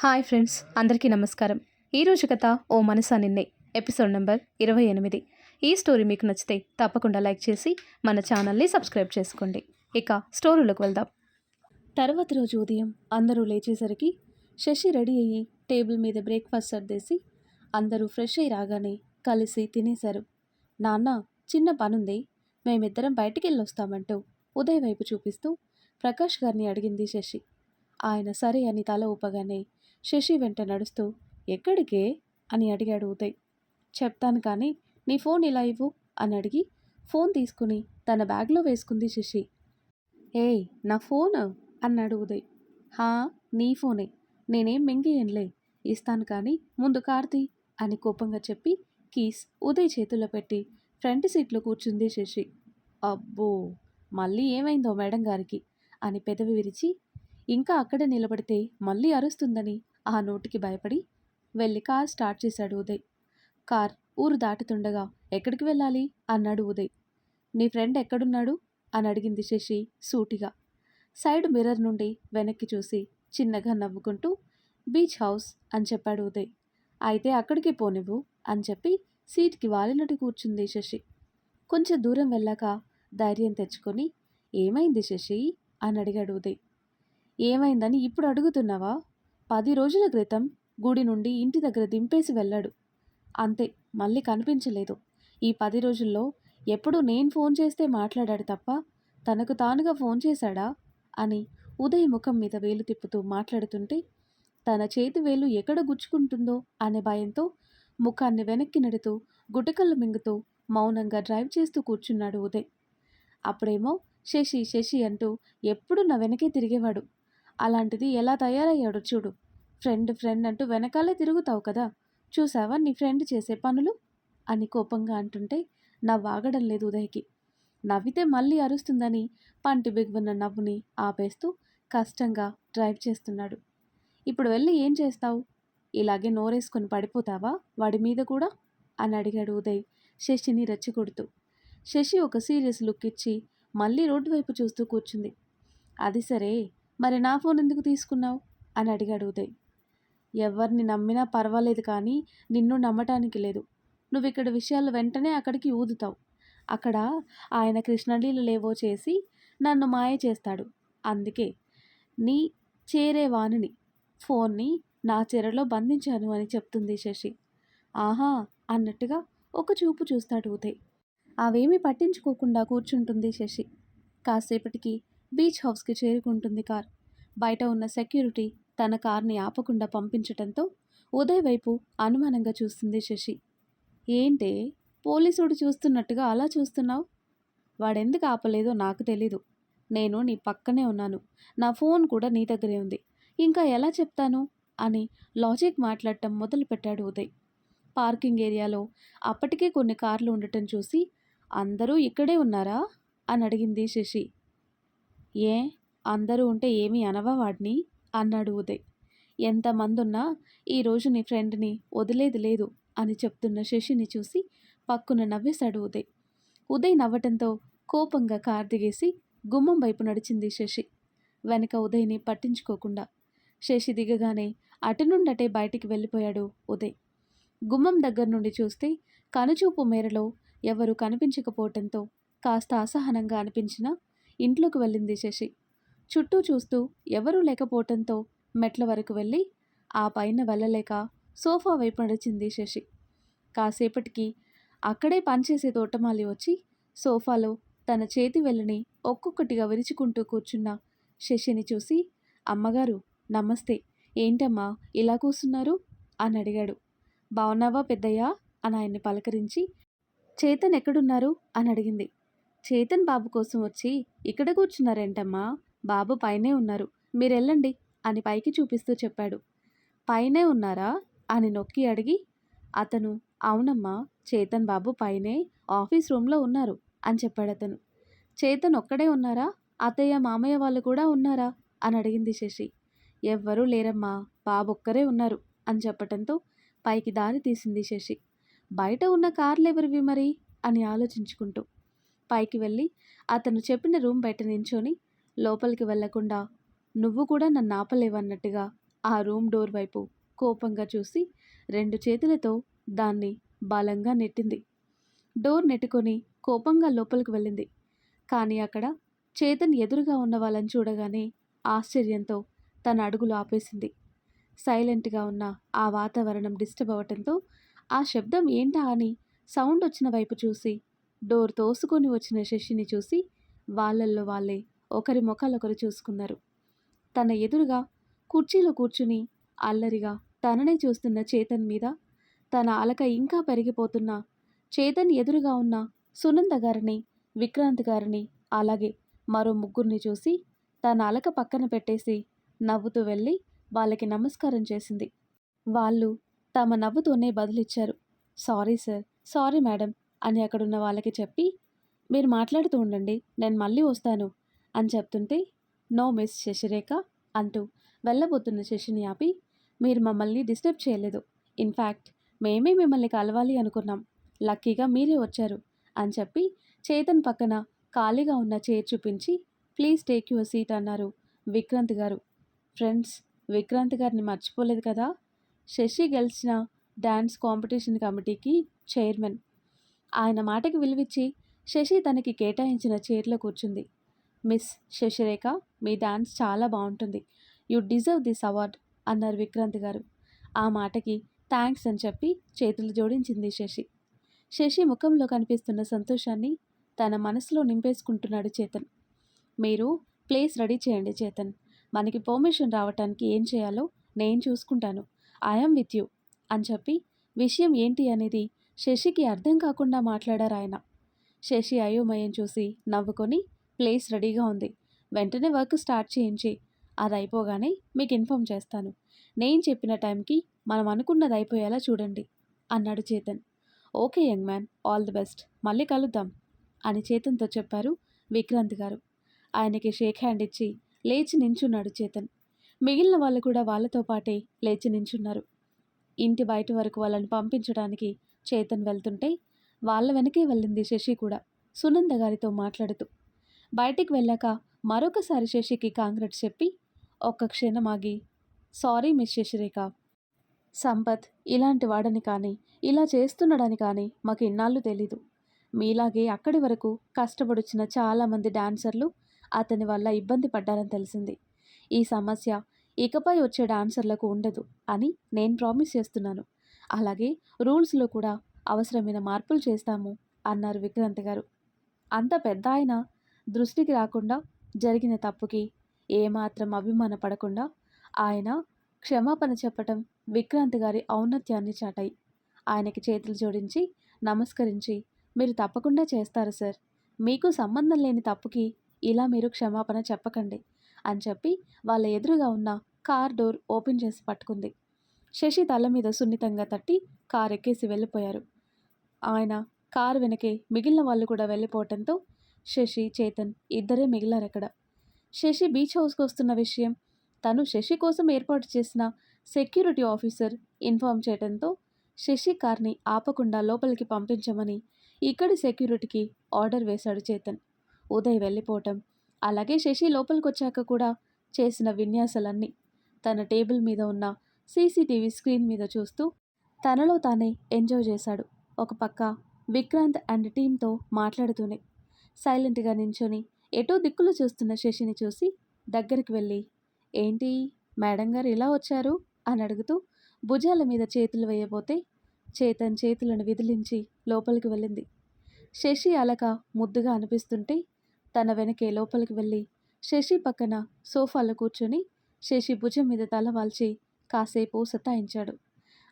Hi friends, అందరికీ నమస్కారం. ఈరోజు కథ ఓ మనసా నిన్నే, ఎపిసోడ్ నెంబర్ 28. ఈ స్టోరీ మీకు నచ్చితే తప్పకుండా లైక్ చేసి మన ఛానల్ని సబ్స్క్రైబ్ చేసుకోండి. ఇక స్టోరీలోకి వెళ్దాం. తర్వాత రోజు ఉదయం అందరూ లేచేసరికి శశి రెడీ అయ్యి టేబుల్ మీద బ్రేక్ఫాస్ట్ సర్దేసి అందరూ ఫ్రెష్ అయ్యి రాగానే కలిసి తినేశారు. నాన్న, చిన్న పనుంది, మేమిద్దరం బయటికి వెళ్ళొస్తామంటూ ఉదయ్ వైపు చూపిస్తూ ప్రకాష్ గారిని అడిగింది శశి. ఆయన సరే అని తల ఊపగానే శశి వెంట నడుస్తూ ఎక్కడికే అని అడిగాడు ఉదయ్. చెప్తాను కానీ నీ ఫోన్ ఇలా ఇవ్వు అని అడిగి ఫోన్ తీసుకుని తన బ్యాగ్లో వేసుకుంది శశి. ఏయ్, నా ఫోన్ అన్నాడు ఉదయ్. హా, నీ ఫోనే, నేనేం మింగేయనులే, ఇస్తాను కానీ ముందు కార్తీ అని కోపంగా చెప్పి కీస్ ఉదయ్ చేతుల్లో పెట్టి ఫ్రంట్ సీట్లో కూర్చుంది శశి. అబ్బో, మళ్ళీ ఏమైందో మేడం గారికి అని పెదవి విరిచి ఇంకా అక్కడే నిలబడితే మళ్ళీ అరుస్తుందని ఆ నోటికి భయపడి వెళ్ళి కార్ స్టార్ట్ చేశాడు ఉదయ్. కార్ ఊరు దాటుతుండగా ఎక్కడికి వెళ్ళాలి అన్నాడు ఉదయ్. నీ ఫ్రెండ్ ఎక్కడున్నాడు అని అడిగింది శశి సూటిగా. సైడ్ మిర్రర్ నుండి వెనక్కి చూసి చిన్నగా నవ్వుకుంటూ బీచ్ హౌస్ అని చెప్పాడు ఉదయ్. అయితే అక్కడికి పోనివ్వు అని చెప్పి సీట్కి వాలినట్టు కూర్చుంది శశి. కొంచెం దూరం వెళ్ళాక ధైర్యం తెచ్చుకొని ఏమైంది శశి అని అడిగాడు ఉదయ్. ఏమైందని ఇప్పుడు అడుగుతున్నావా? 10 రోజుల క్రితం గుడి నుండి ఇంటి దగ్గర దింపేసి వెళ్ళాడు, అంతే, మళ్ళీ కనిపించలేదు. ఈ 10 రోజుల్లో ఎప్పుడు నేను ఫోన్ చేస్తే మాట్లాడాడు తప్ప తనకు తానుగా ఫోన్ చేశాడా అని ఉదయ్ ముఖం మీద వేలు తిప్పుతూ మాట్లాడుతుంటే తన చేతి వేలు ఎక్కడ గుచ్చుకుంటుందో అనే భయంతో ముఖాన్ని వెనక్కి నెడుతూ గుటకళ్ళు మింగుతూ మౌనంగా డ్రైవ్ చేస్తూ కూర్చున్నాడు ఉదయ్. అప్పుడేమో శశి శశి అంటూ ఎప్పుడు నా వెనకే తిరిగేవాడు, అలాంటిది ఎలా తయారయ్యాడో చూడు. ఫ్రెండ్ ఫ్రెండ్ అంటూ వెనకాలే తిరుగుతావు కదా, చూసావా నీ ఫ్రెండ్ చేసే పనులు అని కోపంగా అంటుంటే నవ్వాగడం లేదు ఉదయ్కి. నవ్వితే మళ్ళీ అరుస్తుందని పంటి బిగువున్న నవ్వుని ఆపేస్తూ కష్టంగా డ్రైవ్ చేస్తున్నాడు. ఇప్పుడు వెళ్ళి ఏం చేస్తావు? ఇలాగే నోరేసుకొని పడిపోతావా వాడి మీద కూడా అని అడిగాడు ఉదయ్ శశిని రెచ్చగొడుతూ. శశి ఒక సీరియస్ లుక్ ఇచ్చి మళ్ళీ రోడ్డు వైపు చూస్తూ కూర్చుంది. అది సరే, మరి నా ఫోన్ ఎందుకు తీసుకున్నావు అని అడిగాడు ఉదయ్. ఎవరిని నమ్మినా పర్వాలేదు కానీ నిన్ను నమ్మటానికి లేదు. నువ్వు ఇక్కడ విషయాలు వెంటనే అక్కడికి ఊదుతావు. అక్కడ ఆయన కృష్ణలీలలేవో చేసి నన్ను మాయ చేస్తాడు. అందుకే నీ చేరేవాణిని ఫోన్ని నా చెరలో బంధించాను అని చెప్తుంది శశి. ఆహా అన్నట్టుగా ఒక చూపు చూస్తాడు ఉదయ్. అవేమీ పట్టించుకోకుండా కూర్చుంటుంది శశి. కాసేపటికి బీచ్ హౌస్కి చేరుకుంటుంది కార్. బయట ఉన్న సెక్యూరిటీ తన కార్ని ఆపకుండా పంపించటంతో ఉదయ్ వైపు అనుమానంగా చూస్తుంది శశి. ఏంటే, పోలీసుడు చూస్తున్నట్టుగా అలా చూస్తున్నావు? వాడెందుకు ఆపలేదో నాకు తెలీదు. నేను నీ పక్కనే ఉన్నాను, నా ఫోన్ కూడా నీ దగ్గరే ఉంది, ఇంకా ఎలా చెప్తాను అని లాజిక్ మాట్లాడటం మొదలుపెట్టాడు ఉదయ్. పార్కింగ్ ఏరియాలో అప్పటికే కొన్ని కార్లు ఉండటం చూసి అందరూ ఇక్కడే ఉన్నారా అని అడిగింది శశి. ఏ, అందరూ ఉంటే ఏమీ అనవా వాడిని అన్నాడు ఉదయ్. ఎంతమందున్నా ఈరోజు నీ ఫ్రెండ్ని వదిలేది లేదు అని చెప్తున్న శశిని చూసి పక్కున నవ్వేశాడు ఉదయ్. ఉదయ్ నవ్వటంతో కోపంగా కార్ దిగేసి గుమ్మం వైపు నడిచింది శశి, వెనక ఉదయ్ని పట్టించుకోకుండా. శశి దిగగానే అటు నుండటే బయటికి వెళ్ళిపోయాడు ఉదయ్. గుమ్మం దగ్గర నుండి చూస్తే కనుచూపు మేరలో ఎవరూ కనిపించకపోవటంతో కాస్త అసహనంగా అనిపించినా ఇంట్లోకి వెళ్ళింది శశి. చుట్టూ చూస్తూ ఎవరూ లేకపోవటంతో మెట్ల వరకు వెళ్ళి ఆ పైన వెళ్ళలేక సోఫా వైపు నడిచింది శశి. కాసేపటికి అక్కడే పనిచేసే తోటమాలి వచ్చి సోఫాలో తన చేతి వెళ్ళని ఒక్కొక్కటిగా విరుచుకుంటూ కూర్చున్న శశిని చూసి, అమ్మగారు నమస్తే, ఏంటమ్మా ఇలా కూర్చున్నారు అని అడిగాడు. బావున్నావా పెద్దయ్యా అని ఆయన్ని పలకరించి, చేతన్ ఎక్కడున్నారు అని అడిగింది. చేతన్ బాబు కోసం వచ్చి ఇక్కడ కూర్చున్నారేంటమ్మా, బాబు పైనే ఉన్నారు, మీరెళ్ళండి అని పైకి చూపిస్తూ చెప్పాడు. పైనే ఉన్నారా అని నొక్కి అడిగి అతను, అవునమ్మా, చేతన్ బాబు పైనే ఆఫీస్ రూమ్లో ఉన్నారు అని చెప్పాడు అతను. చేతన్ ఒక్కడే ఉన్నారా, అత్తయ్య మామయ్య వాళ్ళు కూడా ఉన్నారా అని అడిగింది శశి. ఎవ్వరూ లేరమ్మా, బాబు ఒక్కరే ఉన్నారు అని చెప్పటంతో పైకి దారి తీసింది శశి. బయట ఉన్న కార్లెవరివి మరి అని ఆలోచించుకుంటూ పైకి వెళ్ళి అతను చెప్పిన రూమ్ బయట నించొని లోపలికి వెళ్లకుండా నువ్వు కూడా నన్ను ఆపలేవన్నట్టుగా ఆ రూమ్ డోర్ వైపు కోపంగా చూసి 2 చేతులతో దాన్ని బలంగా నెట్టింది. డోర్ నెట్టుకొని కోపంగా లోపలికి వెళ్ళింది. కానీ అక్కడ చేతన్ ఎదురుగా ఉన్న వాళ్ళని చూడగానే ఆశ్చర్యంతో తన అడుగులు ఆపేసింది. సైలెంట్గా ఉన్న ఆ వాతావరణం డిస్టర్బ్ అవ్వటంతో ఆ శబ్దం ఏంటా అని సౌండ్ వచ్చిన వైపు చూసి డోర్ తోసుకొని వచ్చిన శశిని చూసి వాళ్ళల్లో వాళ్ళే ఒకరి ముఖాలొకరు చూసుకున్నారు. తన ఎదురుగా కుర్చీలో కూర్చుని అల్లరిగా తననే చూస్తున్న చేతన్ మీద తన అలక ఇంకా పెరిగిపోతున్న చేతన్ ఎదురుగా ఉన్న సునంద గారిని, విక్రాంత్ గారిని, అలాగే మరో ముగ్గురిని చూసి తన అలక పక్కన పెట్టేసి నవ్వుతూ వెళ్ళి వాళ్ళకి నమస్కారం చేసింది. వాళ్ళు తమ నవ్వుతోనే బదులిచ్చారు. సారీ సార్, సారీ మేడం అని అక్కడున్న వాళ్ళకి చెప్పి మీరు మాట్లాడుతూ ఉండండి, నేను మళ్ళీ వస్తాను అని చెప్తుంటే నో మిస్ శశిరేఖ అంటూ వెళ్ళబోతున్న శశిని ఆపి మీరు మమ్మల్ని డిస్టర్బ్ చేయలేదు. ఇన్ఫ్యాక్ట్ మేమే మిమ్మల్ని కలవాలి అనుకున్నాం. లక్కీగా మీరే వచ్చారు అని చెప్పి చేతన్ పక్కన ఖాళీగా ఉన్న చైర్ చూపించి ప్లీజ్ టేక్ యువర్ సీట్ అన్నారు విక్రాంత్ గారు. ఫ్రెండ్స్, విక్రాంత్ గారిని మర్చిపోలేదు కదా. శశి గెలిచిన డ్యాన్స్ కాంపిటీషన్ కమిటీకి చైర్మన్. ఆయన మాటకి విలువిచ్చి శశి తనకి కేటాయించిన చైర్లో కూర్చుంది. మిస్ శశిరేఖ, మీ డ్యాన్స్ చాలా బాగుంటుంది. యు డిజర్వ్ దిస్ అవార్డ్ అన్నారు విక్రాంత్ గారు. ఆ మాటకి థ్యాంక్స్ అని చెప్పి చేతులు జోడించింది శశి. శశి ముఖంలో కనిపిస్తున్న సంతోషాన్ని తన మనసులో నింపేసుకుంటున్నాడు చేతన్. మీరు ప్లేస్ రెడీ చేయండి చేతన్, మనకి పర్మిషన్ రావటానికి ఏం చేయాలో నేను చూసుకుంటాను. ఐఎమ్ విత్ యూ అని చెప్పి విషయం ఏంటి అనేది శశికి అర్థం కాకుండా మాట్లాడారు ఆయన. శశి అయోమయం చూసి నవ్వుకొని ప్లేస్ రెడీగా ఉంది, వెంటనే వర్క్ స్టార్ట్ చేయించి అది అయిపోగానే మీకు ఇన్ఫామ్ చేస్తాను. నేను చెప్పిన టైంకి మనం అనుకున్నది అయిపోయేలా చూడండి అన్నాడు Chetan. Okay young man, all the best, మళ్ళీ కలుద్దాం అని చేతన్తో చెప్పారు విక్రాంత్ గారు. ఆయనకి షేక్ హ్యాండ్ ఇచ్చి లేచి నించున్నాడు చేతన్. మిగిలిన వాళ్ళు కూడా వాళ్ళతో పాటే లేచి నించున్నారు. ఇంటి బయట వరకు వాళ్ళని పంపించడానికి చేతన్ వెళ్తుంటే వాళ్ళ వెనకే వెళ్ళింది శశి కూడా సునంద గారితో మాట్లాడుతూ. బయటికి వెళ్ళాక మరొకసారి శశికి కాంగ్రెట్స్ చెప్పి ఒక్క క్షణం ఆగి సారీ మిస్ శశిరేఖ, సంపత్ ఇలాంటి వాడని కానీ ఇలా చేస్తున్నాడని కానీ మాకు ఇన్నాళ్ళు తెలీదు. మీలాగే అక్కడి వరకు కష్టపడొచ్చిన చాలామంది డాన్సర్లు అతని వల్ల ఇబ్బంది పడ్డారని తెలిసింది. ఈ సమస్య ఇకపై వచ్చే డాన్సర్లకు ఉండదు అని నేను ప్రామిస్ చేస్తున్నాను. అలాగే రూల్స్లో కూడా అవసరమైన మార్పులు చేస్తాము అన్నారు విక్రాంత్ గారు. అంత పెద్ద ఆయన దృష్టికి రాకుండా జరిగిన తప్పుకి ఏమాత్రం అభిమాన పడకుండా ఆయన క్షమాపణ చెప్పటం విక్రాంత్ గారి ఔన్నత్యాన్ని చాటాయి. ఆయనకి చేతులు జోడించి నమస్కరించి మీరు తప్పకుండా చేస్తారు సార్, మీకు సంబంధం లేని తప్పుకి ఇలా మీరు క్షమాపణ చెప్పకండి అని చెప్పి వాళ్ళ ఎదురుగా ఉన్న కార్ డోర్ ఓపెన్ చేసి పట్టుకుంది. శశి తల మీద సున్నితంగా తట్టి కార్ ఎక్కేసి వెళ్ళిపోయారు. ఆయన కారు వెనకే మిగిలిన వాళ్ళు కూడా వెళ్ళిపోవటంతో శశి, చేతన్ ఇద్దరే మిగిలారక్కడ. శశి బీచ్ హౌస్కి వస్తున్న విషయం తను శశి కోసం ఏర్పాటు చేసిన సెక్యూరిటీ ఆఫీసర్ ఇన్ఫార్మ్ చేయడంతో శశి కార్ని ఆపకుండా లోపలికి పంపించమని ఇక్కడి సెక్యూరిటీకి ఆర్డర్ వేశాడు చేతన్. ఉదయ్ వెళ్ళిపోవటం, అలాగే శశి లోపలికి వచ్చాక కూడా చేసిన విన్యాసాలన్నీ తన టేబుల్ మీద ఉన్న సీసీటీవీ స్క్రీన్ మీద చూస్తూ తనలో తానే ఎంజాయ్ చేశాడు. ఒక పక్క విక్రాంత్ అండ్ టీంతో మాట్లాడుతూనే సైలెంట్గా నించొని ఎటో దిక్కులు చూస్తున్న శశిని చూసి దగ్గరికి వెళ్ళి ఏంటి మేడం గారు ఇలా వచ్చారు అని అడుగుతూ భుజాల మీద చేతులు వేయబోతే చేతన్ చేతులను విదిలించి లోపలికి వెళ్ళింది. శశి అలక ముద్దుగా అనిపిస్తుంటే తన వెనకే లోపలికి వెళ్ళి శశి పక్కన సోఫాలో కూర్చొని శశి భుజం మీద తల వాల్చి కాసేపు సతాయించాడు.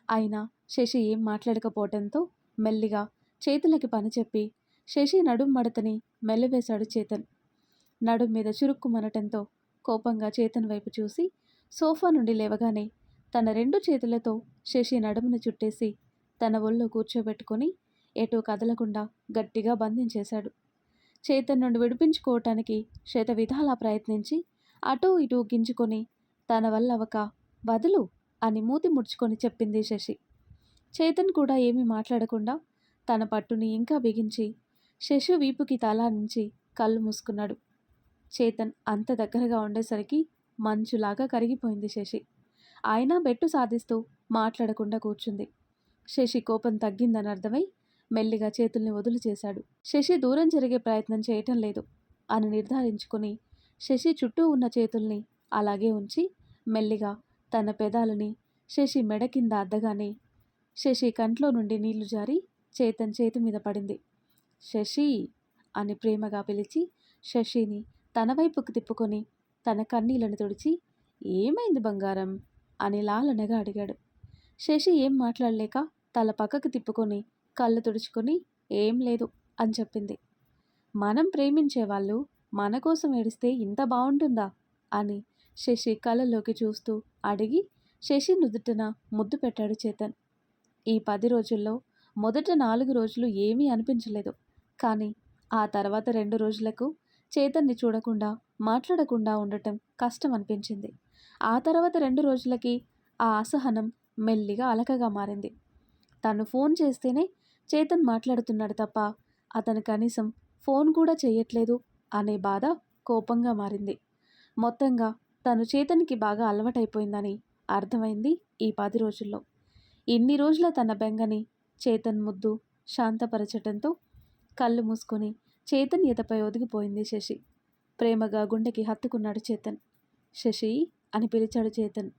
అయినా శశి ఏం మాట్లాడకపోవడంతో మెల్లిగా చేతులకి పని చెప్పి శశి నడుం మడతని మెల్లవేశాడు చేతన్. నడుం మీద చురుక్కుమనటంతో కోపంగా చేతన్ వైపు చూసి సోఫా నుండి లేవగానే తన 2 చేతులతో శశి నడుమును చుట్టేసి తన ఒళ్ళో కూర్చోబెట్టుకొని ఎటూ కదలకుండా గట్టిగా బంధించేశాడు. చేతన్ నుండి విడిపించుకోవటానికి శత విధాలా ప్రయత్నించి అటూ ఇటూ గింజుకొని తన వల్ల అవక వదులు అని మూతి ముడుచుకొని చెప్పింది శశి. చేతన్ కూడా ఏమీ మాట్లాడకుండా తన పట్టుని ఇంకా బిగించి శశి వీపుకి తల నుంచి కళ్ళు మూసుకున్నాడు. చేతన్ అంత దగ్గరగా ఉండేసరికి మంచులాగా కరిగిపోయింది శశి. అయినా బెట్టు సాధిస్తూ మాట్లాడకుండా కూర్చుంది. శశి కోపం తగ్గిందని అర్థమై మెల్లిగా చేతుల్ని వదులు చేశాడు. శశి దూరం జరిగే ప్రయత్నం చేయటం లేదు అని నిర్ధారించుకుని శశి చుట్టూ ఉన్న చేతుల్ని అలాగే ఉంచి మెల్లిగా తన పెదాలని శశి మెడ కింద అద్దగానే శశి కంట్లో నుండి నీళ్లు జారి చేతన్ చేతి మీద పడింది. శశి అని ప్రేమగా పిలిచి శశిని తన వైపుకు తిప్పుకొని తన కన్నీళ్లను తుడిచి ఏమైంది బంగారం అని లాలనగా అడిగాడు. శశి ఏం మాట్లాడలేక తల పక్కకు తిప్పుకొని కళ్ళు తుడుచుకొని ఏం లేదు అని చెప్పింది. మనం ప్రేమించేవాళ్ళు మన కోసం ఏడిస్తే ఇంత బాగుంటుందా అని శశి కళ్ళలోకి చూస్తూ అడిగి శశి నుదుటిన ముద్దు పెట్టాడు చేతన్. ఈ 10 రోజుల్లో మొదట 4 రోజులు ఏమీ అనిపించలేదు. కానీ ఆ తర్వాత 2 రోజులకు చేతన్ని చూడకుండా మాట్లాడకుండా ఉండటం కష్టం అనిపించింది. ఆ తర్వాత 2 రోజులకి ఆ అసహనం మెల్లిగా అలకగా మారింది. తను ఫోన్ చేస్తేనే చేతన్ మాట్లాడుతున్నాడు తప్ప అతను కనీసం ఫోన్ కూడా చేయట్లేదు అనే బాధ కోపంగా మారింది. మొత్తంగా తను చేతన్కి బాగా అలవాటైపోయిందని అర్థమైంది ఈ 10 రోజుల్లో. ఇన్ని రోజుల తన బెంగని చేతన్ ముద్దు శాంతపరచటంతో కళ్ళు మూసుకొని చేతన్ ఈతపై ఒదిగిపోయింది శశి. ప్రేమగా గుండెకి హత్తుకున్నాడు చేతన్. శశి అని పిలిచాడు చేతన్.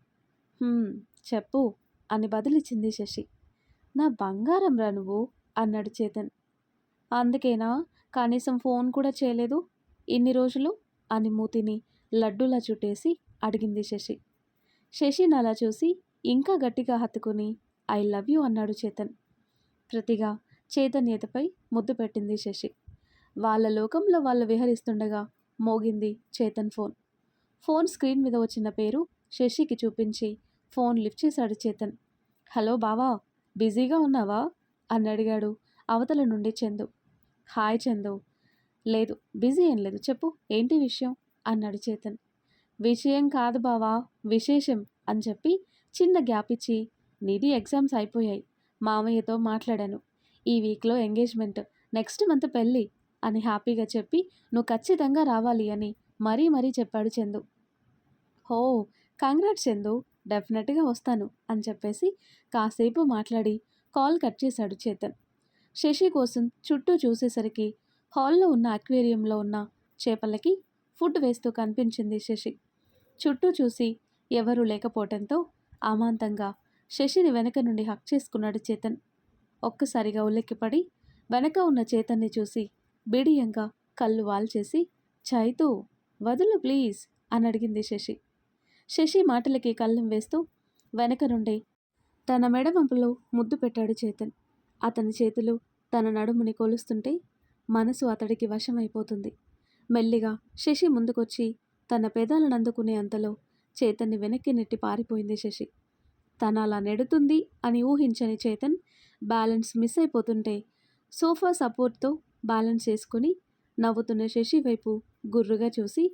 చెప్పు అని బదులిచ్చింది శశి. నా బంగారం రా నువ్వు అన్నాడు చేతన్. అందుకేనా కనీసం ఫోన్ కూడా చేయలేదు ఇన్ని రోజులు అని మూతిని లడ్డూలా చుట్టేసి అడిగింది శశి. శశిని అలా చూసి ఇంకా గట్టిగా హత్తుకుని ఐ లవ్ యూ అన్నాడు చేతన్. ప్రతిగా చేతన్ ఈతపై ముద్దు పెట్టింది శశి. వాళ్ళ లోకంలో వాళ్ళు విహరిస్తుండగా మోగింది చేతన్ ఫోన్. ఫోన్ స్క్రీన్ మీద వచ్చిన పేరు శశికి చూపించి ఫోన్ లిఫ్ట్ చేశాడు చేతన్. హలో బావా, బిజీగా ఉన్నావా అని అడిగాడు అవతల నుండి చందు. హాయ్ చందు. లేదు బిజీ ఏం లేదు, చెప్పు ఏంటి విషయం అన్నాడు చేతన్. విషయం కాదు బావా, విశేషం అని చెప్పి చిన్న గ్యాప్ ఇచ్చి నీది ఎగ్జామ్స్ అయిపోయాయి, మామయ్యతో మాట్లాడాను, ఈ వీక్లో ఎంగేజ్మెంట్, నెక్స్ట్ మంత్ పెళ్ళి అని హ్యాపీగా చెప్పి నువ్వు ఖచ్చితంగా రావాలి అని మరీ చెప్పాడు చందు. హో కంగ్రాట్స్ చందు, డెఫినెట్గా వస్తాను అని చెప్పేసి కాసేపు మాట్లాడి కాల్ కట్ చేశాడు చేతన్. శశి కోసం చుట్టూ చూసేసరికి హాల్లో ఉన్న అక్వేరియంలో ఉన్న చేపలకి ఫుడ్ వేస్తూ కనిపించింది శశి. చుట్టూ చూసి ఎవరూ లేకపోవటంతో అమాంతంగా శశిని వెనక నుండి హక్ చేసుకున్నాడు చేతన్. ఒక్కసారిగా ఉలిక్కిపడి వెనక ఉన్న చేతన్ని చూసి బిడియంగా కళ్ళు వాల్చేసి చైతూ వదులు ప్లీజ్ అని అడిగింది శశి. శశి మాటలకి కళ్ళం వేస్తూ వెనక నుండి తన మెడవంపులో ముద్దు పెట్టాడు చేతన్. అతని చేతులు తన నడుముని కొలుస్తుంటే మనసు అతడికి వశమైపోతుంది. మెల్లిగా శశి ముందుకొచ్చి తన పెదాలను అందుకునే అంతలో చేతన్ని వెనక్కి నెట్టి పారిపోయింది శశి. తన అలా నెడుతుంది అని ఊహించని చేతన్ బ్యాలెన్స్ మిస్ అయిపోతుంటే సోఫా సపోర్ట్తో బ్యాలెన్స్ చేసుకుని నవ్వుతున్న శశి వైపు గుర్రుగా చూసి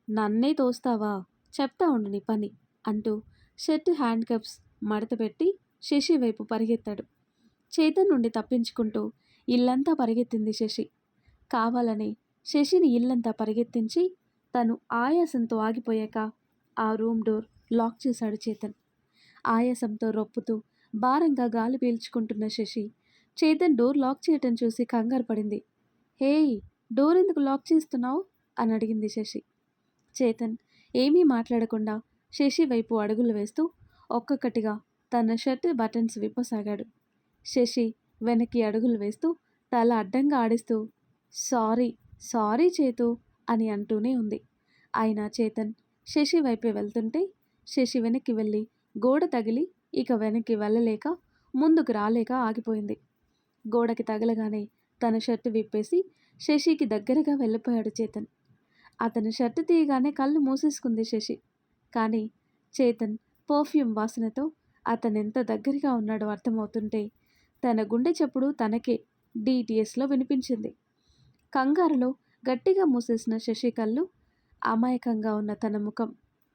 నన్నే తోస్తావా, చెప్తా ఉండు నీ పని అంటూ షర్ట్ హ్యాండ్ కప్స్ మడతపెట్టి శశి వైపు పరిగెత్తాడు. చేతన్ నుండి తప్పించుకుంటూ ఇల్లంతా పరిగెత్తింది శశి. కావాలని శశిని ఇల్లంతా పరిగెత్తించి తను ఆయాసంతో ఆగిపోయాక ఆ రూమ్ డోర్ లాక్ చేశాడు చేతన్. ఆయాసంతో రొప్పుతూ భారంగా గాలి పీల్చుకుంటున్న శశి చేతన్ డోర్ లాక్ చేయటం చూసి కంగారు పడింది. హేయ్, డోర్ ఎందుకు లాక్ చేస్తున్నావు అని అడిగింది శశి. చేతన్ ఏమీ మాట్లాడకుండా శశి వైపు అడుగులు వేస్తూ ఒక్కొక్కటిగా తన షర్ట్ బటన్స్ విప్పసాగాడు. శశి వెనక్కి అడుగులు వేస్తూ తల అడ్డంగా ఆడిస్తూ సారీ సారీ చేతు అని అంటూనే ఉంది. అయినా చేతన్ శశి వైపే వెళ్తుంటే శశి వెనక్కి వెళ్ళి గోడ తగిలి ఇక వెనక్కి వెళ్ళలేక ముందుకు రాలేక ఆగిపోయింది. గోడకి తగలగానే తన షర్టు విప్పేసి శశికి దగ్గరగా వెళ్ళిపోయాడు చేతన్. అతని షర్టు తీయగానే కళ్ళు మూసేసుకుంది శశి. కానీ చేతన్ పర్ఫ్యూమ్ వాసనతో అతనెంత దగ్గరగా ఉన్నాడో అర్థమవుతుంటే తన గుండె చప్పుడు తనకే డిటిఎస్లో వినిపించింది. కంగారులో గట్టిగా మూసేసిన శశి కళ్ళు, అమాయకంగా ఉన్న తన ముఖం,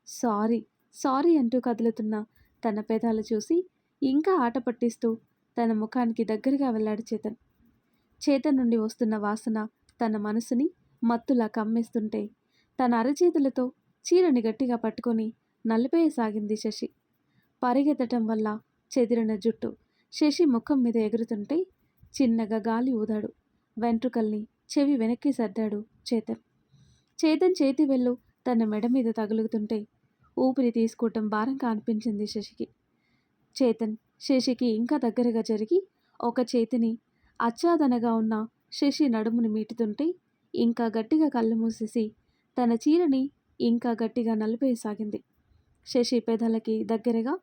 సారీ సారీ అంటూ కదులుతున్న తన పెదాలు చూసి ఇంకా ఆట పట్టిస్తూ తన ముఖానికి దగ్గరగా వెళ్ళాడు చేతన్. చేతన్ నుండి వస్తున్న వాసన తన మనసుని మత్తులా కమ్మేస్తుంటే తన అరచేతులతో చీరని గట్టిగా పట్టుకొని నలిపేయసాగింది శశి. పరిగెత్తటం వల్ల చెదిరిన జుట్టు శశి ముఖం మీద ఎగురుతుంటే చిన్నగా గాలి ఊదాడు. వెంట్రుకల్ని చెవి వెనక్కి సర్దాడు చేతన్. చేతన్ చేతి వెళ్ళు తన మెడ మీద తగులుతుంటే ఊపిరి తీసుకోవటం భారంగా అనిపించింది శశికి. చేతన్ శశికి ఇంకా దగ్గరగా జరిగి ఒక చేతిని అచ్చాదనగా ఉన్న శశి నడుముని మీటుతుంటే ఇంకా గట్టిగా కళ్ళు మూసేసి తన చీరని ఇంకా గట్టిగా నలిపేయసాగింది. శశి పెదలకి దగ్గరగా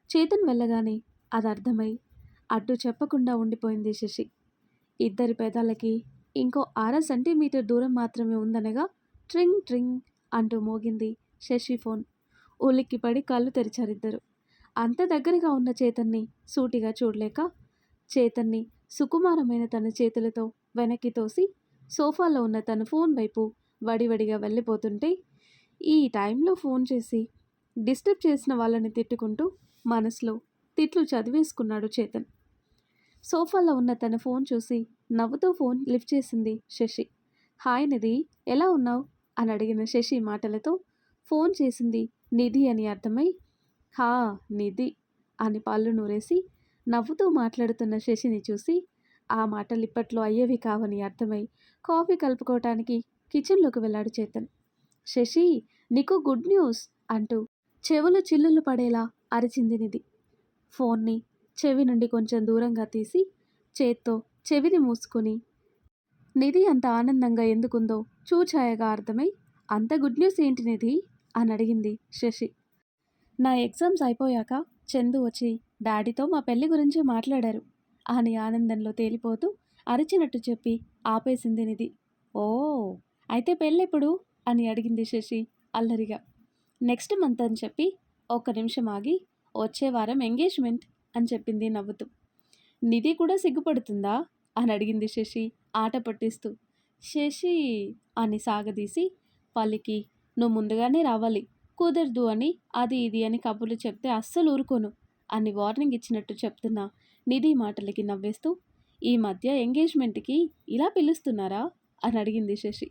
చేతన్ వెళ్ళగానే అది అర్థమై అడ్డు చెప్పకుండా ఉండిపోయింది శశి. ఇద్దరి పెదాలకి ఇంకో 6 సెంటీమీటర్ దూరం మాత్రమే ఉందనగా ట్రింగ్ ట్రింగ్ అంటూ మోగింది శశి ఫోన్. ఉలిక్కిపడి కళ్ళు తెరిచారిద్దరు. అంత దగ్గరగా ఉన్న చేతన్ని సూటిగా చూడలేక చేతన్ని సుకుమారమైన తన చేతులతో వెనక్కి తోసి సోఫాలో ఉన్న తన ఫోన్ వైపు వడివడిగా వెళ్ళిపోతుంటే ఈ టైంలో ఫోన్ చేసి డిస్టర్బ్ చేసిన వాళ్ళని తిట్టుకుంటూ మనసులో తిట్లు చదివేసుకున్నాడు చేతన్. సోఫాలో ఉన్న తన ఫోన్ చూసి నవ్వుతూ ఫోన్ లిఫ్ట్ చేసింది శశి. హాయ్ నిధి, ఎలా ఉన్నావు అని అడిగిన శశి మాటలతో ఫోన్ చేసింది నిధి అని అర్థమై హా నిధి అని పళ్ళు నూరేసి నవ్వుతూ మాట్లాడుతున్న శశిని చూసి ఆ మాటలు ఇప్పట్లో అయ్యేవి కావని అర్థమై కాఫీ కలుపుకోవటానికి కిచెన్లోకి వెళ్ళాడు చేతన్. శశి, నీకు గుడ్ న్యూస్ అంటూ చెవులు చిల్లులు పడేలా అరిచింది నిధి. ఫోన్ని చెవి నుండి కొంచెం దూరంగా తీసి చేత్తో చెవిని మూసుకొని నిధి అంత ఆనందంగా ఎందుకుందో చూచాయగా అర్థమై అంత గుడ్ న్యూస్ ఏంటి నిధి అని అడిగింది శశి. నా ఎగ్జామ్స్ అయిపోయాక చందు వచ్చి డాడీతో మా పెళ్లి గురించి మాట్లాడారు అని ఆనందంలో తేలిపోతూ అరిచినట్టు చెప్పి ఆపేసింది నిధి. ఓ, అయితే పెళ్ళెప్పుడు అని అడిగింది శశి అల్లరిగా. నెక్స్ట్ మంత్ అని చెప్పి ఒక్క నిమిషం ఆగి వచ్చే వారం ఎంగేజ్మెంట్ అని చెప్పింది నవ్వుతూ. నిధి కూడా సిగ్గుపడుతుందా అని అడిగింది శశి ఆట పట్టిస్తూ. శశి అని సాగదీసి పలికి నువ్వు ముందుగానే రావాలి, కుదరదు అని అది ఇది అని కబుర్లు చెప్తే అస్సలు ఊరుకోను అని వార్నింగ్ ఇచ్చినట్టు చెప్తున్నా నిధి మాటలకి నవ్వేస్తూ ఈ మధ్య ఎంగేజ్మెంట్కి ఇలా పిలుస్తున్నారా అని అడిగింది శశి.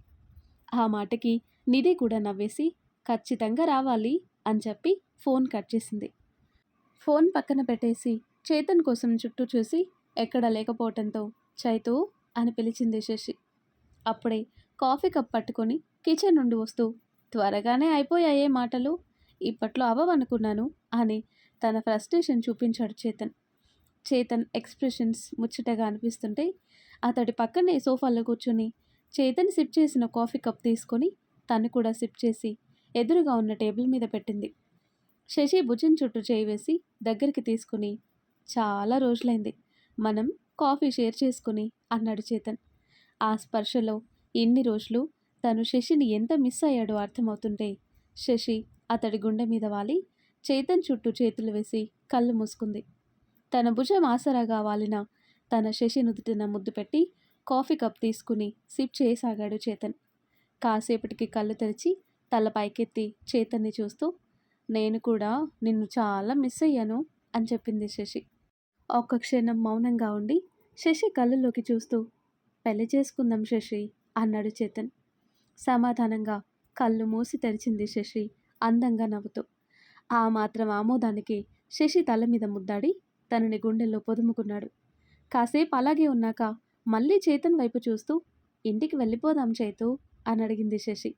ఆ మాటకి నిధి కూడా నవ్వేసి ఖచ్చితంగా రావాలి అని చెప్పి ఫోన్ కట్ చేసింది. ఫోన్ పక్కన పెట్టేసి చేతన్ కోసం చుట్టూ చూసి ఎక్కడా లేకపోవటంతో చైతూ అని పిలిచింది శశి. అప్పుడే కాఫీ కప్ పట్టుకొని కిచెన్ నుండి వస్తూ త్వరగానే అయిపోయాయే మాటలు, ఇప్పట్లో అవ్వవనుకున్నాను అని తన ఫ్రస్ట్రేషన్ చూపించాడు చేతన్. చేతన్ ఎక్స్ప్రెషన్స్ ముచ్చటగా అనిపిస్తుంటే అతడి పక్కనే సోఫాలో కూర్చొని చేతన్ సిప్ చేసిన కాఫీ కప్ తీసుకొని తను కూడా సిప్ చేసి ఎదురుగా ఉన్న టేబుల్ మీద పెట్టింది. శశి భుజం చుట్టూ చేయి వేసి దగ్గరికి తీసుకుని చాలా రోజులైంది మనం కాఫీ షేర్ చేసుకుని అన్నాడు చేతన్. ఆ స్పర్శలో ఇన్ని రోజులు తను శశిని ఎంత మిస్ అయ్యాడో అర్థమవుతుంటే శశి అతడి గుండె మీద వాలి చేతన్ చుట్టూ చేతులు వేసి కళ్ళు మూసుకుంది. తన భుజం ఆసరాగా వాలిన తన శశి నుదుటిన ముద్దు పెట్టి కాఫీ కప్ తీసుకుని సిప్ చేయసాగాడు చేతన్. కాసేపటికి కళ్ళు తెరిచి తల పైకెత్తి చేతన్ని చూస్తూ నేను కూడా నిన్ను చాలా మిస్ అయ్యాను అని చెప్పింది శశి. ఒక్క క్షణం మౌనంగా ఉండి శశి కళ్ళల్లోకి చూస్తూ పెళ్లి చేసుకుందాం శశి అన్నాడు చేతన్. సమాధానంగా కళ్ళు మూసి తెరిచింది శశి అందంగా నవ్వుతూ. ఆ మాత్రం ఆమోదానికి శశి తల మీద ముద్దాడి తనని గుండెల్లో పొదుముకున్నాడు. కాసేపు అలాగే ఉన్నాక మళ్ళీ చేతన్ వైపు చూస్తూ ఇంటికి వెళ్ళిపోదాం చేతు అని అడిగింది శశి.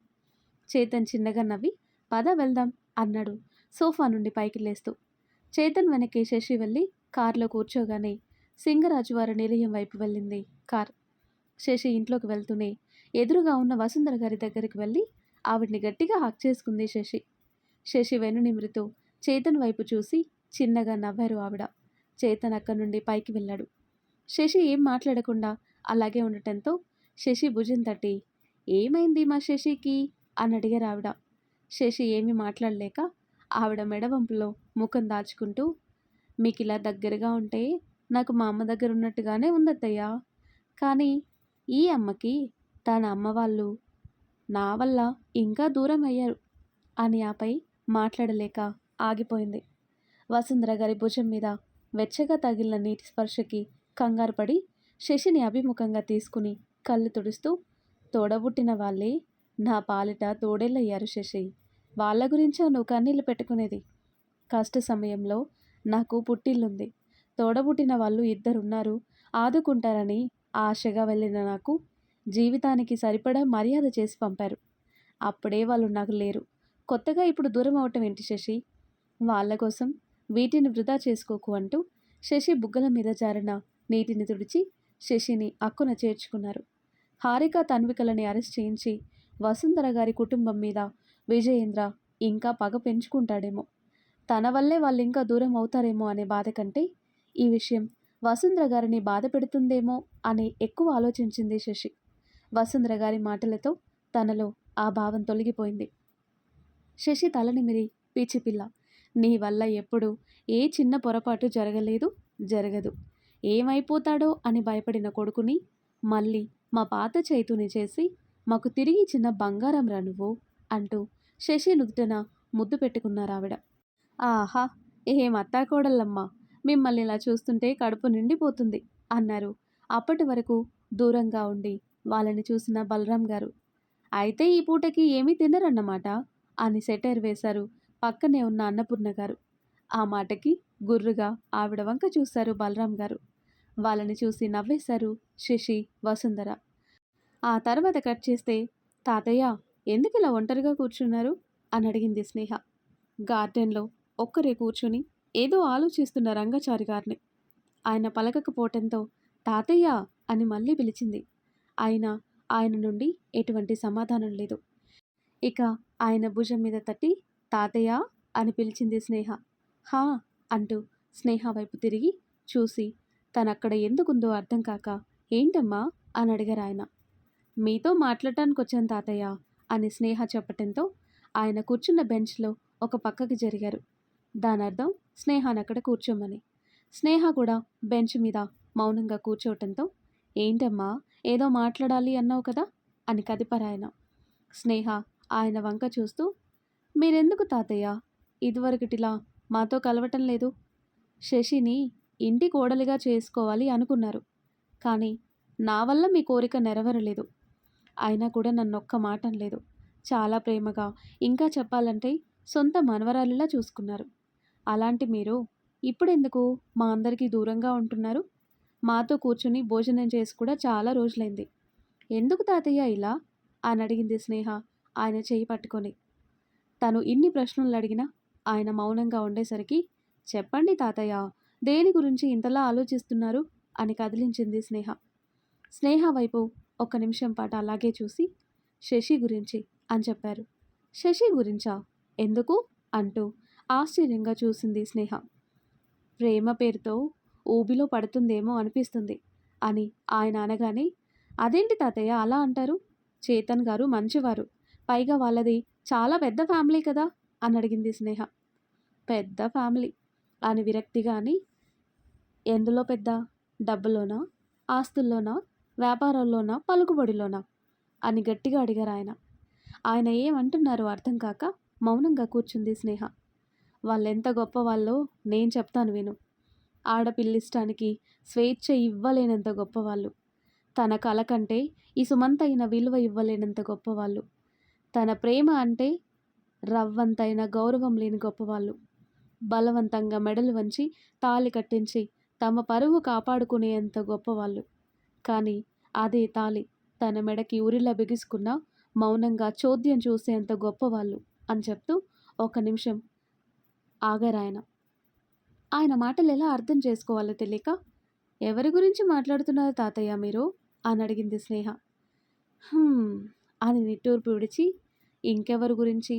చేతన్ చిన్నగా నవ్వి పద వెళ్దాం అన్నాడు సోఫా నుండి పైకి లేస్తూ. చేతన్ వెనక్కి శశి వెళ్ళి కారులో కూర్చోగానే సింగరాజు వారి నిలయం వైపు వెళ్ళింది కార్. శశి ఇంట్లోకి వెళ్తూనే ఎదురుగా ఉన్న వసుంధర గారి దగ్గరికి వెళ్ళి ఆవిడ్ని గట్టిగా హక్ చేసుకుంది శశి. శశి వెను నిమురుతూ చేతన్ వైపు చూసి చిన్నగా నవ్వారు ఆవిడ. చేతన్ అక్కడి నుండి పైకి వెళ్ళాడు. శశి ఏం మాట్లాడకుండా అలాగే ఉండటంతో శశి భుజం తట్టి ఏమైంది మా శశికి అని అడిగారు ఆవిడ. శశి ఏమీ మాట్లాడలేక ఆవిడ మెడవంపులో ముఖం దాచుకుంటూ మీకు ఇలా దగ్గరగా ఉంటే నాకు మా అమ్మ దగ్గర ఉన్నట్టుగానే ఉందత్తయ్యా, కానీ ఈ అమ్మకి తన అమ్మ వాళ్ళు నా వల్ల ఇంకా దూరం అయ్యారు అని ఆపై మాట్లాడలేక ఆగిపోయింది. వసుంధర గారి భుజం మీద వెచ్చగా తగిలిన నీటి స్పర్శకి కంగారు పడి శశిని అభిముఖంగా తీసుకుని కళ్ళు తుడుస్తూ తోడబుట్టిన వాళ్ళే నా పాలిట తోడేళ్ళయ్యారు శశి, వాళ్ళ గురించా నువ్వు కన్నీళ్ళు పెట్టుకునేది. కష్ట సమయంలో నాకు పుట్టిల్లుంది. తోడబుట్టిన వాళ్ళు ఇద్దరున్నారు. ఆదుకుంటారని ఆశగా వెళ్ళిన నాకు జీవితానికి సరిపడా మర్యాద చేసి పంపారు. అప్పుడే వాళ్ళు నాకు లేరు. కొత్తగా ఇప్పుడు దూరం అవటం ఏంటి శశి? వాళ్ళ కోసం వీటిని వృధా చేసుకోకు అంటూ శశి బుగ్గల మీద జారిన నీటిని తుడిచి శశిని అక్కున చేర్చుకున్నారు. హారిక తన్వికలని అరెస్ట్ చేయించి వసుంధర గారి కుటుంబం మీద విజయేంద్ర ఇంకా పగ పెంచుకుంటాడేమో. తన వల్లే వాళ్ళు ఇంకా దూరం అవుతారేమో అనే బాధ కంటే ఈ విషయం వసుంధర గారిని బాధ పెడుతుందేమో అని ఎక్కువ ఆలోచించింది శశి. వసుంధర గారి మాటలతో తనలో ఆ భావం తొలగిపోయింది. శశి తలనిమిరి, పిచ్చిపిల్ల, నీ వల్ల ఎప్పుడు ఏ చిన్న పొరపాటు జరగలేదు, జరగదు. ఏమైపోతాడో అని భయపడిన కొడుకుని మళ్ళీ మా పాత చైతుని చేసి మాకు తిరిగి చిన్న బంగారం రా నువ్వు అంటూ శశి నుదుటన ముద్దు పెట్టుకున్నారావిడ. ఆహా, ఏం అత్తాకోడళ్ళమ్మా, మిమ్మల్ని ఇలా చూస్తుంటే కడుపు నిండిపోతుంది అన్నారు అప్పటి వరకు దూరంగా ఉండి వాళ్ళని చూసిన బలరాం గారు. అయితే ఈ పూటకి ఏమీ తినరన్నమాట అని సెటైర్ వేశారు పక్కనే ఉన్న అన్నపూర్ణ గారు. ఆ మాటకి గుర్రుగా ఆవిడ వంక చూశారు బలరాం గారు. వాళ్ళని చూసి నవ్వేశారు శశి, వసుంధర. ఆ తర్వాత కట్ చేస్తే, తాతయ్య ఎందుకు ఇలా ఒంటరిగా కూర్చున్నారు అని అడిగింది స్నేహ. గార్డెన్లో ఒక్కరే కూర్చుని ఏదో ఆలోచిస్తున్న రంగచారి గారిని. ఆయన పలకకపోవటంతో తాతయ్య అని మళ్ళీ పిలిచింది. అయినా ఆయన నుండి ఎటువంటి సమాధానం లేదు. ఇక ఆయన భుజం మీద తట్టి తాతయ్య అని పిలిచింది స్నేహ. హా అంటూ స్నేహ వైపు తిరిగి చూసి తనక్కడ ఎందుకుందో అర్థం కాక ఏంటమ్మా అని అడిగారు ఆయన. మీతో మాట్లాడటానికి వచ్చాను తాతయ్య అని స్నేహ చెప్పటంతో ఆయన కూర్చున్న బెంచ్లో ఒక పక్కకి జరిగారు. దాని అర్థం స్నేహాన్ని అక్కడ కూర్చోమని. స్నేహ కూడా బెంచ్ మీద మౌనంగా కూర్చోవటంతో ఏంటమ్మా ఏదో మాట్లాడాలి అన్నావు కదా అని కదిపరాయన. స్నేహ ఆయన వంక చూస్తూ మీరెందుకు తాతయ్య ఇదివరకటిలా మాతో కలవటం లేదు? శశిని ఇంటి కోడలిగా చేసుకోవాలి అనుకున్నారు, కానీ నా వల్ల మీ కోరిక నెరవేరలేదు. అయినా కూడా నన్నొక్క మాట అనలేదు. చాలా ప్రేమగా, ఇంకా చెప్పాలంటే సొంత మనవరాలిలా చూసుకున్నారు. అలాంటి మీరు ఇప్పుడెందుకు మా అందరికీ దూరంగా ఉంటున్నారు? మాతో కూర్చుని భోజనం చేసి కూడా చాలా రోజులైంది. ఎందుకు తాతయ్య ఇలా అని అడిగింది స్నేహ ఆయన చేయి పట్టుకొని. తను ఇన్ని ప్రశ్నలు అడిగినా ఆయన మౌనంగా ఉండేసరికి చెప్పండి తాతయ్య, దేని గురించి ఇంతలా ఆలోచిస్తున్నారు అని కదిలించింది స్నేహ. స్నేహ వైపు ఒక్క నిమిషం పాటు అలాగే చూసి శశి గురించి అని చెప్పారు. శశి గురించా? ఎందుకు అంటూ ఆశ్చర్యంగా చూసింది స్నేహ. ప్రేమ పేరుతో ఊబిలో పడుతుందేమో అనిపిస్తుంది అని ఆయన అనగానే అదేంటి తాతయ్య అలా అంటారు? చేతన్ గారు మంచివారు, పైగా వాళ్ళది చాలా పెద్ద ఫ్యామిలీ కదా అని అడిగింది స్నేహ. పెద్ద ఫ్యామిలీ అని విరక్తిగా అని, ఎందులో పెద్ద? డబ్బులోనా, ఆస్తుల్లోనా, వ్యాపారాల్లోనా, పలుకుబడిలోనా అని గట్టిగా అడిగారు ఆయన. ఆయన ఏమంటున్నారో అర్థం కాక మౌనంగా కూర్చుంది స్నేహ. వాళ్ళెంత గొప్పవాళ్ళో నేను చెప్తాను విను. ఆడపిల్లిష్టానికి స్వేచ్ఛ ఇవ్వలేనంత గొప్పవాళ్ళు. తన కల కంటే ఈ సుమంతైన విలువ ఇవ్వలేనంత గొప్పవాళ్ళు. తన ప్రేమ అంటే రవ్వంతైన గౌరవం లేని గొప్పవాళ్ళు. బలవంతంగా మెడలు వంచి తాళి కట్టించి తమ పరువు కాపాడుకునేంత గొప్పవాళ్ళు. కానీ అదే తాళి తన మెడకి ఉరిలా బిగుసుకున్నా మౌనంగా చోద్యం చూసేంత గొప్పవాళ్ళు అని చెప్తూ ఒక నిమిషం ఆగారాయన. ఆయన మాటలు ఎలా అర్థం చేసుకోవాలో తెలియక ఎవరి గురించి మాట్లాడుతున్నారు తాతయ్య మీరు అని అడిగింది స్నేహ. అని నిట్టూర్పు విడిచి ఇంకెవరి గురించి?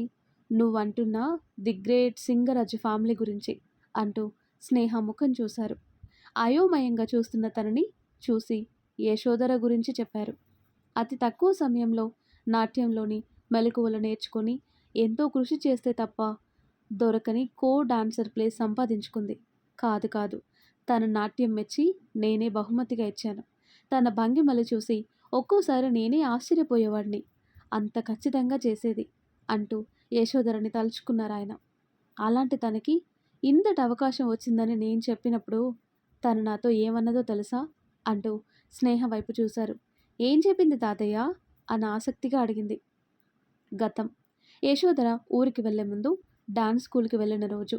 నువ్వంటున్నా ది గ్రేట్ సింగరాజు ఫ్యామిలీ గురించి అంటూ స్నేహ ముఖం చూశారు. అయోమయంగా చూస్తున్న తనని చూసి యశోధర గురించి చెప్పారు. అతి తక్కువ సమయంలో నాట్యంలోని మెలకువలు నేర్చుకొని ఎంతో కృషి చేస్తే తప్ప దొరకని డాన్సర్ ప్లేస్ సంపాదించుకుంది. కాదు కాదు, తన నాట్యం మెచ్చి నేనే బహుమతిగా ఇచ్చాను. తన భంగిమలు చూసి ఒక్కోసారి నేనే ఆశ్చర్యపోయేవాడిని. అంత ఖచ్చితంగా చేసేది అంటూ యశోధరని తలుచుకున్నారాయన. అలాంటి తనకి ఇంతటి అవకాశం వచ్చిందని నేను చెప్పినప్పుడు తను నాతో ఏమన్నదో తెలుసా అంటూ స్నేహ వైపు చూశారు. ఏం చెప్పింది తాతయ్య అని ఆసక్తిగా అడిగింది. గతం. యశోధర ఊరికి వెళ్లే ముందు డాన్స్ స్కూల్కి వెళ్ళిన రోజు.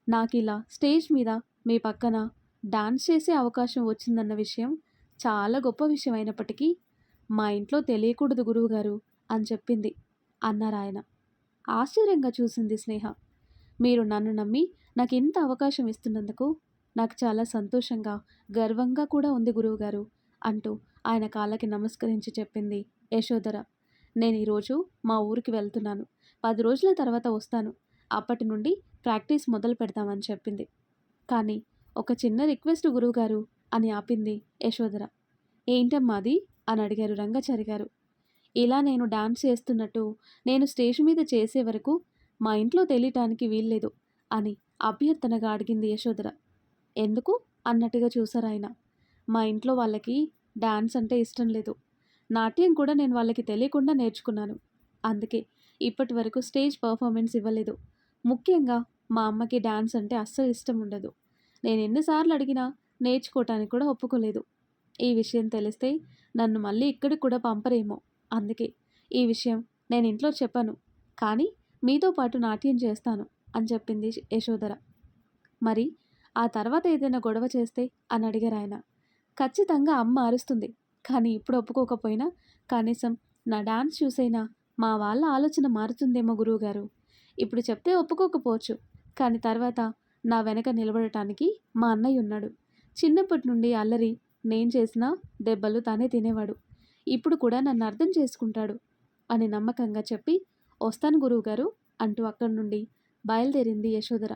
నాకిలా స్టేజ్ మీద మీ పక్కన డాన్స్ చేసే అవకాశం వచ్చిందన్న విషయం చాలా గొప్ప విషయం అయినప్పటికీ మా ఇంట్లో తెలియకూడదు గురువుగారు అని చెప్పింది అన్నారాయన. ఆశ్చర్యంగా చూసింది స్నేహ. మీరు నన్ను నమ్మి నాకు ఇంత అవకాశం ఇస్తున్నందుకు నాకు చాలా సంతోషంగా, గర్వంగా కూడా ఉంది గురువుగారు అంటూ ఆయన కాళ్ళకి నమస్కరించి చెప్పింది యశోధర. నేను ఈరోజు మా ఊరికి వెళ్తున్నాను. 10 రోజుల తర్వాత వస్తాను. అప్పటి నుండి ప్రాక్టీస్ మొదలు పెడతామని చెప్పింది. కానీ ఒక చిన్న రిక్వెస్ట్ గురువుగారు అని ఆపింది యశోధర. ఏంటమ్మా అది అని అడిగారు రంగాచారి గారు. ఇలా నేను డాన్స్ చేస్తున్నట్టు నేను స్టేజ్ మీద చేసే వరకు మా ఇంట్లో తెలియటానికి వీల్లేదు అని అభ్యర్థనగా అడిగింది యశోధర. ఎందుకు అన్నట్టుగా చూసారాయన. మా ఇంట్లో వాళ్ళకి డాన్స్ అంటే ఇష్టం లేదు. నాట్యం కూడా నేను వాళ్ళకి తెలియకుండా నేర్చుకున్నాను. అందుకే ఇప్పటి వరకు స్టేజ్ పర్ఫార్మెన్స్ ఇవ్వలేదు. ముఖ్యంగా మా అమ్మకి డాన్స్ అంటే అస్సలు ఇష్టం ఉండదు. నేను ఎన్నిసార్లు అడిగినా నేర్చుకోవటానికి కూడా ఒప్పుకోలేదు. ఈ విషయం తెలిస్తే నన్ను మళ్ళీ ఇక్కడికి కూడా పంపరేమో. అందుకే ఈ విషయం నేను ఇంట్లో చెప్పను. కానీ మీతో పాటు నాట్యం చేస్తాను అని చెప్పింది యశోధర. మరి ఆ తర్వాత ఏదైనా గొడవ చేస్తే అని అడిగారు ఆయన. ఖచ్చితంగా అమ్మ అరుస్తుంది. కానీ ఇప్పుడు ఒప్పుకోకపోయినా కనీసం నా డాన్స్ చూసైనా మా వాళ్ళ ఆలోచన మారుతుందేమో గురువుగారు. ఇప్పుడు చెప్తే ఒప్పుకోకపోవచ్చు. కానీ తర్వాత నా వెనక నిలబడటానికి మా అన్నయ్య ఉన్నాడు. చిన్నప్పటి నుండి అల్లరి నేను చేసినా దెబ్బలు తానే తినేవాడు. ఇప్పుడు కూడా నన్ను అర్థం చేసుకుంటాడు అని నమ్మకంగా చెప్పి వస్తాను గురువుగారు అంటూ అక్కడి నుండి బయలుదేరింది యశోధర.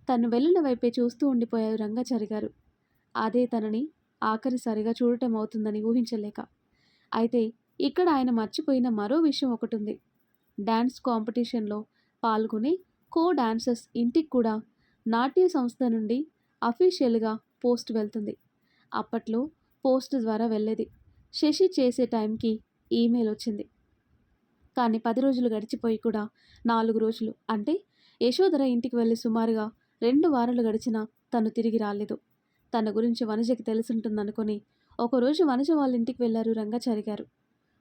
తను వెళ్ళిన వైపే చూస్తూ ఉండిపోయారు రంగాచారి గారు. అదే తనని ఆఖరిసారిగా చూడటం అవుతుందని ఊహించలేక. అయితే ఇక్కడ ఆయన మర్చిపోయిన మరో విషయం ఒకటుంది. డ్యాన్స్ కాంపిటీషన్లో పాల్గొనే కో డాన్సర్స్ ఇంటికి కూడా నాట్య సంస్థ నుండి అఫీషియల్గా పోస్ట్ వెళ్తుంది. అప్పట్లో పోస్ట్ ద్వారా వెళ్ళేది. శశి చేసే టైంకి ఈమెయిల్ వచ్చింది. కానీ 10 రోజులు గడిచిపోయి కూడా 4 రోజులు అంటే యశోధర ఇంటికి వెళ్ళి సుమారుగా 2 వారాలు గడిచినా తను తిరిగి రాలేదు. తన గురించి వనజకి తెలుసుంటుందనుకొని ఒకరోజు వనజ వాళ్ళ ఇంటికి వెళ్ళారు రంగాచారి గారు.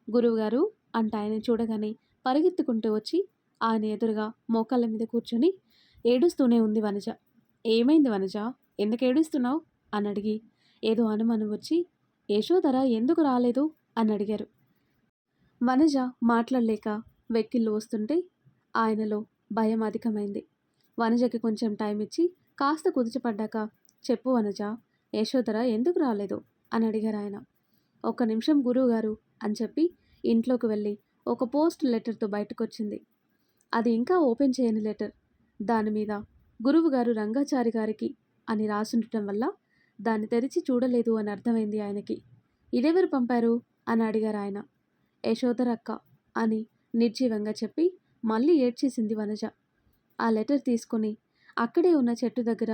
గురువుగారు అంట ఆయన చూడగానే పరిగెత్తుకుంటూ వచ్చి ఆయన ఎదురుగా మోకాళ్ళ మీద కూర్చొని ఏడుస్తూనే ఉంది వనజ. ఏమైంది వనజ, ఎందుకు ఏడుస్తున్నావు అని అడిగి ఏదో అనుమానం వచ్చి యశోధర ఎందుకు రాలేదు అని అడిగారు. వనజ మాట్లాడలేక వెక్కిళ్ళు వస్తుంటే ఆయనలో భయం అధికమైంది. వనజకి కొంచెం టైం ఇచ్చి కాస్త కుదిచిపడ్డాక చెప్పు వనజ, యశోధర ఎందుకు రాలేదు అని అడిగారు ఆయన. 1 నిమిషం గురువుగారు అని చెప్పి ఇంట్లోకి వెళ్ళి ఒక పోస్ట్ లెటర్తో బయటకొచ్చింది. అది ఇంకా ఓపెన్ చేయని లెటర్. దాని మీద గురువుగారు రంగాచారి గారికి అని రాసుండటం వల్ల దాన్ని తెరిచి చూడలేదు అని అర్థమైంది ఆయనకి. ఇదెవరు పంపారు అని అడిగారు ఆయన. యశోధర అక్క అని నిర్జీవంగా చెప్పి మళ్ళీ ఏడ్చేసింది వనజ. ఆ లెటర్ తీసుకొని అక్కడే ఉన్న చెట్టు దగ్గర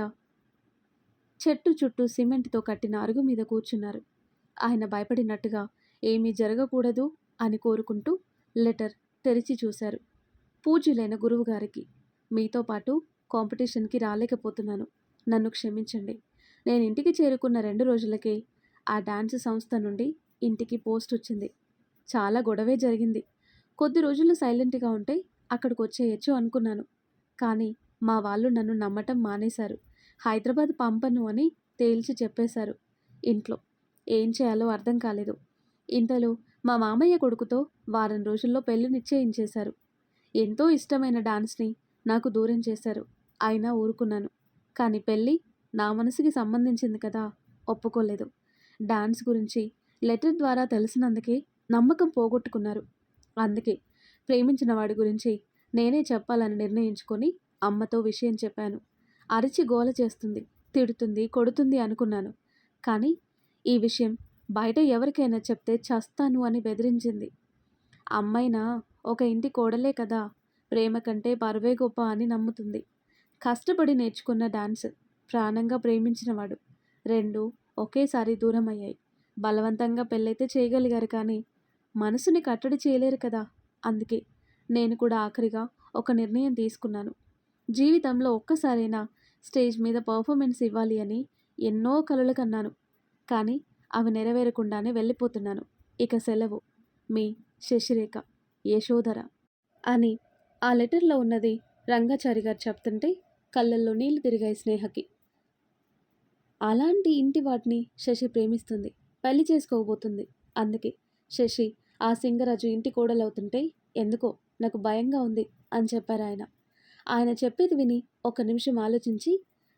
చెట్టు చుట్టూ సిమెంట్తో కట్టిన అరుగు మీద కూర్చున్నారు. ఆయన భయపడినట్టుగా ఏమీ జరగకూడదు అని కోరుకుంటూ లెటర్ తెరిచి చూశారు. పూజ్యులైన గురువుగారికి, మీతో పాటు కాంపిటీషన్కి రాలేకపోతున్నాను. నన్ను క్షమించండి. నేను ఇంటికి చేరుకున్న 2 రోజులకే ఆ డాన్స్ సంస్థ నుండి ఇంటికి పోస్ట్ వచ్చింది. చాలా గొడవే జరిగింది. కొద్ది రోజులు సైలెంట్గా ఉంటే అక్కడికి వచ్చేయచ్చు అనుకున్నాను. కానీ మా వాళ్ళు నన్ను నమ్మటం మానేశారు. హైదరాబాద్ పంపను అని తేల్చి చెప్పేశారు. ఇంట్లో ఏం చేయాలో అర్థం కాలేదు. ఇంతలో మా మామయ్య కొడుకుతో వారం రోజుల్లో పెళ్లి నిశ్చయించేశారు. ఎంతో ఇష్టమైన డాన్స్ని నాకు దూరం చేశారు. అయినా ఊరుకున్నాను. కానీ పెళ్ళి నా మనసుకి సంబంధించింది కదా, ఒప్పుకోలేదు. డాన్స్ గురించి లెటర్ ద్వారా తెలిసినందుకే నమ్మకం పోగొట్టుకున్నారు. అందుకే ప్రేమించిన వాడి గురించి నేనే చెప్పాలని నిర్ణయించుకొని అమ్మతో విషయం చెప్పాను. అరిచి గోల చేస్తుంది, తిడుతుంది, కొడుతుంది అనుకున్నాను. కానీ ఈ విషయం బయట ఎవరికైనా చెప్తే చస్తాను అని బెదిరించింది. అమ్మైనా ఒక ఇంటి కోడలే కదా, ప్రేమ కంటే పరువే గొప్ప అని నమ్ముతుంది. కష్టపడి నేర్చుకున్న డాన్స్, ప్రాణంగా ప్రేమించినవాడు, 2 ఒకేసారి దూరం అయ్యాయి. బలవంతంగా పెళ్ళైతే చేయగలిగారు కానీ మనసుని కట్టడి చేయలేరు కదా. అందుకే నేను కూడా ఆఖరిగా ఒక నిర్ణయం తీసుకున్నాను. జీవితంలో ఒక్కసారైనా స్టేజ్ మీద పర్ఫార్మెన్స్ ఇవ్వాలి అని ఎన్నో కలలు కన్నాను. కానీ అవి నెరవేరకుండానే వెళ్ళిపోతున్నాను. ఇక సెలవు. మీ శశిరేఖ, యశోధర అని ఆ లెటర్లో ఉన్నది రంగాచారి గారు చెప్తుంటే కళ్ళల్లో నీళ్లు తిరిగాయి స్నేహకి. అలాంటి ఇంటి వాటిని శశి ప్రేమిస్తుంది, పెళ్లి చేసుకోబోతుంది. అందుకే శశి ఆ సింగరాజు ఇంటి కోడలవుతుంటే ఎందుకో నాకు భయంగా ఉంది అని చెప్పారు ఆయన. ఆయన చెప్పేది విని ఒక నిమిషం ఆలోచించి,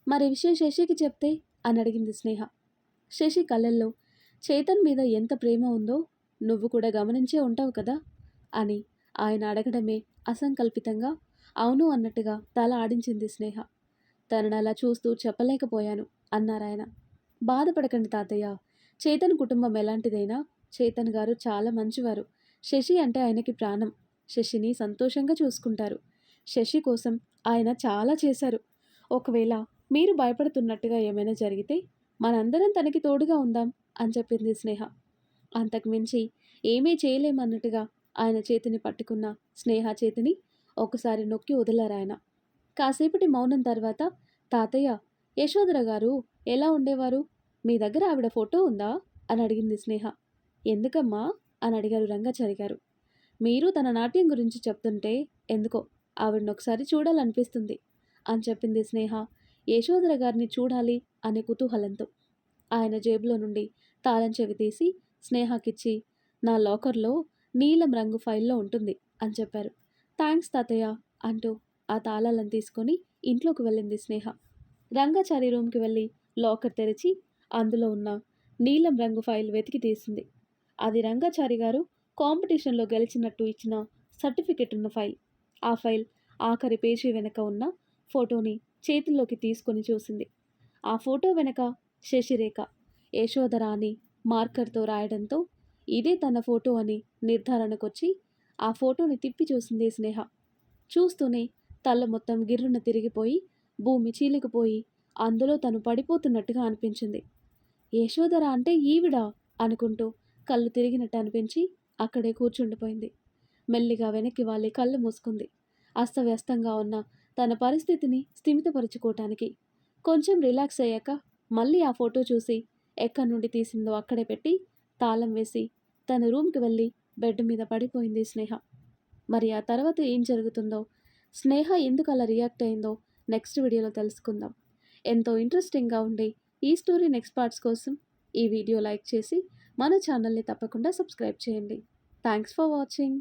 మరి ఈ విషయం శశికి చెప్తే అని అడిగింది స్నేహ. శశి కళ్ళల్లో చేతన్ మీద ఎంత ప్రేమ ఉందో నువ్వు కూడా గమనించే ఉంటావు కదా అని ఆయన అడగడమే అసంకల్పితంగా అవును అన్నట్టుగా తల ఆడించింది స్నేహ. తనని అలా చూస్తూ చెప్పలేకపోయాను అన్నారాయన. బాధపడకండి తాతయ్య, చేతన్ కుటుంబం ఎలాంటిదైనా చేతన్ గారు చాలా మంచివారు. శశి అంటే ఆయనకి ప్రాణం. శశిని సంతోషంగా చూసుకుంటారు. శశి కోసం ఆయన చాలా చేశారు. ఒకవేళ మీరు భయపడుతున్నట్టుగా ఏమైనా జరిగితే మనందరం తనకి తోడుగా ఉందాం అని చెప్పింది స్నేహ. అంతకు మించి ఏమీ చేయలేమన్నట్టుగా ఆయన చేతిని పట్టుకున్న స్నేహ చేతిని ఒకసారి నొక్కి వదిలారాయన. కాసేపటి మౌనం తర్వాత, తాతయ్య, యశోధర గారు ఎలా ఉండేవారు? మీ దగ్గర ఆవిడ ఫోటో ఉందా అని అడిగింది స్నేహ. ఎందుకమ్మా అని అడిగారు రంగాచారి గారు. మీరు తన నాట్యం గురించి చెప్తుంటే ఎందుకో ఆవిడని ఒకసారి చూడాలనిపిస్తుంది అని చెప్పింది స్నేహ, యశోధర గారిని చూడాలి అనే కుతూహలంతో. ఆయన జేబులో నుండి తాళం చెవి తీసి స్నేహకిచ్చి, నా లాకర్లో నీలం రంగు ఫైల్లో ఉంటుంది అని చెప్పారు. థ్యాంక్స్ తాతయ్య అంటూ ఆ తాళాలను తీసుకొని ఇంట్లోకి వెళ్ళింది స్నేహ. రంగాచారి రూమ్కి వెళ్ళి లాకర్ తెరిచి అందులో ఉన్న నీలం రంగు ఫైల్ వెతికి తీసింది. అది రంగాచారి గారు కాంపిటీషన్లో గెలిచినట్టు ఇచ్చిన సర్టిఫికెట్ ఉన్న ఫైల్. ఆ ఫైల్ ఆఖరి పేజీ వెనక ఉన్న ఫోటోని చేతుల్లోకి తీసుకొని చూసింది. ఆ ఫోటో వెనక శశిరేఖ, యశోధర అని మార్కర్తో రాయడంతో ఇదే తన ఫోటో అని నిర్ధారణకొచ్చి ఆ ఫోటోని తిప్పి చూసింది స్నేహ. చూస్తూనే తల మొత్తం గిర్రున తిరిగిపోయి భూమి చీలికిపోయి అందులో తను పడిపోతున్నట్టుగా అనిపించింది. యశోధర అంటే ఈవిడా అనుకుంటూ కళ్ళు తిరిగినట్టు అనిపించి అక్కడే కూర్చుండిపోయింది. మెల్లిగా వెనక్కి వాలి కళ్ళు మూసుకుంది. అస్తవ్యస్తంగా ఉన్న తన పరిస్థితిని స్థిమితపరుచుకోవటానికి. కొంచెం రిలాక్స్ అయ్యాక మళ్ళీ ఆ ఫోటో చూసి ఎక్కడి నుండి తీసిందో అక్కడే పెట్టి తాళం వేసి తన రూమ్కి వెళ్ళి బెడ్ మీద పడిపోయింది స్నేహ. మరి ఆ తర్వాత ఏం జరుగుతుందో, స్నేహ ఎందుకు అలా రియాక్ట్ అయిందో నెక్స్ట్ వీడియోలో తెలుసుకుందాం. ఎంతో ఇంట్రెస్టింగ్గా ఉండే ఈ స్టోరీ నెక్స్ట్ పార్ట్స్ కోసం ఈ వీడియో లైక్ చేసి మన ఛానల్ని తప్పకుండా సబ్స్క్రైబ్ చేయండి. Thanks for watching.